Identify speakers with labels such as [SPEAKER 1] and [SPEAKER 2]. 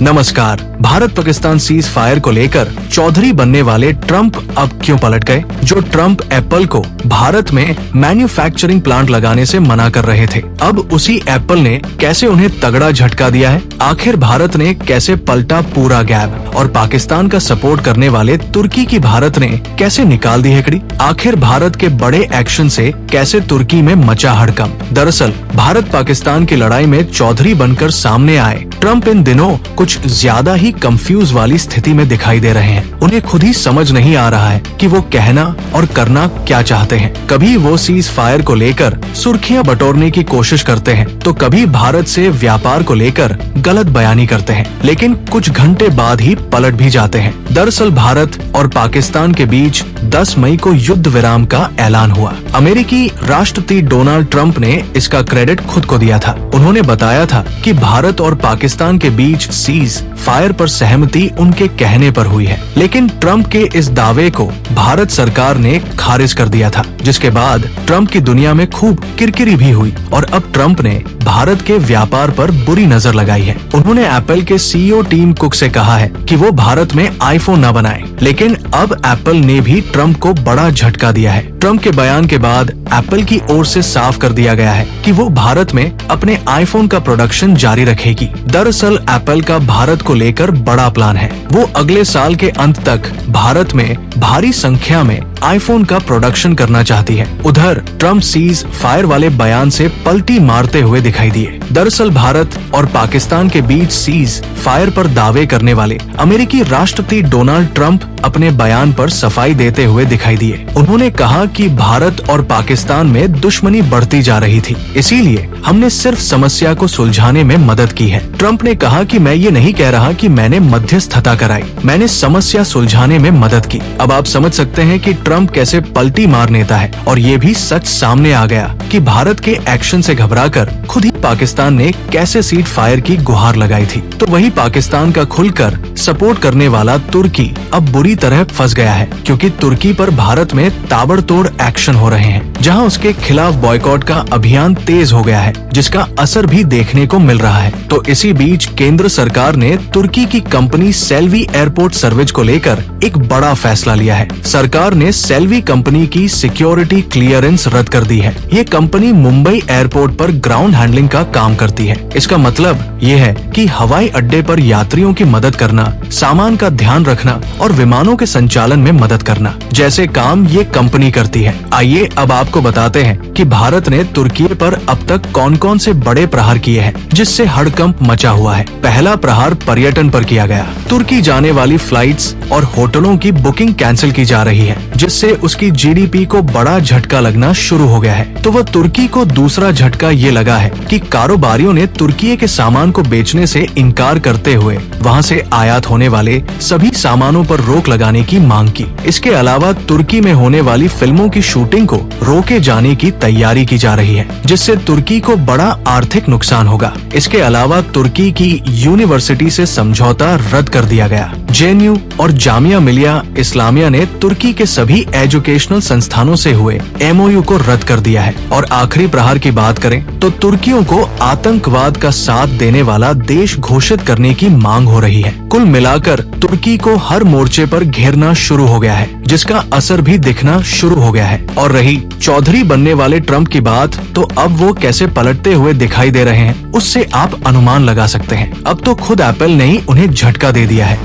[SPEAKER 1] नमस्कार। Bharat Pakistan cease fire को लेकर चौधरी बनने वाले ट्रंप अब क्यों पलट गए? जो ट्रंप एप्पल को भारत में मैन्युफैक्चरिंग प्लांट लगाने से मना कर रहे थे, अब उसी एप्पल ने कैसे उन्हें तगड़ा झटका दिया है? आखिर भारत ने कैसे पलटा पूरा गैप? और पाकिस्तान का सपोर्ट करने वाले तुर्की की भारत ने कैसे निकाल दी हेकड़ी? आखिर भारत के बड़े एक्शन से कैसे तुर्की में मचा हड़कंप? दरअसल भारत पाकिस्तान की लड़ाई में चौधरी बनकर सामने आए ट्रंप इन दिनों कुछ ज्यादा ही कंफ्यूज वाली स्थिति में दिखाई दे रहे हैं। उन्हें खुद ही समझ नहीं आ रहा है कि वो कहना और करना क्या चाहते हैं। कभी वो सीज फायर को लेकर सुर्खियां बटोरने की कोशिश करते हैं, तो कभी भारत से व्यापार को लेकर गलत बयानी करते हैं, लेकिन कुछ घंटे बाद ही पलट भी जाते हैं। दरअसल भारत और पाकिस्तान के बीच 10 मई को युद्ध विराम का ऐलान हुआ। अमेरिकी राष्ट्रपति डोनाल्ड ट्रंप ने इसका क्रेडिट खुद को दिया था। उन्होंने बताया था कि भारत और पाकिस्तान के बीच सीज फायर पर सहमति उनके कहने पर हुई है, लेकिन ट्रंप के इस दावे को भारत सरकार ने खारिज कर दिया था, जिसके बाद ट्रंप की दुनिया में खूब किरकिरी भी हुई और अब ट्रंप ने भारत के व्यापार पर बुरी नजर लगाई है। उन्होंने एप्पल के सीईओ टिम कुक से कहा है कि वो भारत में आईफोन न बनाए, लेकिन अब एप्पल ने भी ट्रंप को बड़ा झटका दिया है। ट्रंप के बयान के बाद एप्पल की ओर से साफ कर दिया गया है कि वो भारत में अपने आईफोन का प्रोडक्शन जारी रखेगी। दरअसल एप्पल का भारत को लेकर बड़ा प्लान है। वो अगले साल के अंत तक भारत में भारी संख्या में आईफोन का प्रोडक्शन करना चाहती है। उधर ट्रंप सीज फायर वाले बयान से पलटी मारते हुए दिखाई दिए। दरअसल भारत और पाकिस्तान के बीच सीज फायर पर दावे करने वाले अमेरिकी राष्ट्रपति डोनाल्ड ट्रंप अपने बयान पर सफाई देते हुए दिखाई दिए। उन्होंने कहा कि भारत और पाकिस्तान में दुश्मनी बढ़ती जा रही थी, इसीलिए हमने सिर्फ समस्या को सुलझाने में मदद की है। ट्रंप ने कहा कि मैं ये नहीं कह रहा कि मैंने मध्यस्थता कराई, मैंने समस्या सुलझाने में मदद की। अब आप समझ सकते हैं कि ट्रंप कैसे पलटी मार नेता है, और ये भी सच सामने आ गया कि भारत के एक्शन से घबराकर खुद ही पाकिस्तान ने कैसे सीज फायर की गुहार लगाई थी। तो वही पाकिस्तान का खुलकर सपोर्ट करने वाला तुर्की अब बुरी तरह फंस गया है, क्योंकि तुर्की पर भारत में ताबड़तोड़ एक्शन हो रहे हैं, जहां उसके खिलाफ बॉयकॉट का अभियान तेज हो गया है, जिसका असर भी देखने को मिल रहा है। तो इसी बीच केंद्र सरकार ने तुर्की की कंपनी सेल्वी एयरपोर्ट सर्विस को लेकर एक बड़ा फैसला लिया है। सरकार ने सेल्वी कंपनी की सिक्योरिटी क्लियरेंस रद्द कर दी है। ये कंपनी मुंबई एयरपोर्ट पर ग्राउंड हैंडलिंग का काम करती है। इसका मतलब ये है कि हवाई अड्डे पर यात्रियों की मदद करना, सामान का ध्यान रखना और विमानों के संचालन में मदद करना जैसे काम ये कंपनी करती है। आइए अब आपको बताते हैं कि भारत ने तुर्की पर अब तक कौन कौन से बड़े प्रहार किए हैं, जिससे हड़कंप मचा हुआ है। पहला प्रहार पर्यटन पर किया गया। तुर्की जाने वाली फ्लाइट्स और होटलों की बुकिंग कैंसिल की जा रही है, जिससे उसकी जीडीपी को बड़ा झटका लगना शुरू हो गया है। तो वह तुर्की को दूसरा झटका ये लगा है कि कारोबारियों ने तुर्की के सामान को बेचने से इनकार करते हुए वहां से आयात होने वाले सभी सामानों पर रोक लगाने की मांग की। इसके अलावा तुर्की में होने वाली फिल्मों की शूटिंग को रोके जाने की तैयारी की जा रही है, जिससे तुर्की को बड़ा आर्थिक नुकसान होगा। इसके अलावा तुर्की की यूनिवर्सिटी से समझौता रद्द कर दिया गया। जेएनयू और जामिया मिलिया इस्लामिया ने तुर्की के सभी एजुकेशनल संस्थानों से हुए एमओयू को रद्द कर दिया है। और आखिरी प्रहार की बात करें तो तुर्कियों को आतंकवाद का साथ देने वाला देश घोषित करने की मांग हो रही है। कुल मिलाकर तुर्की को हर मोर्चे पर घेरना शुरू हो गया है, जिसका असर भी दिखना शुरू हो गया है। और रही चौधरी बनने वाले ट्रंप की बात, तो अब वो कैसे पलटते हुए दिखाई दे रहे हैं, उससे आप अनुमान लगा सकते हैं। अब तो खुद एप्पल ने ही उन्हें झटका दे दिया है।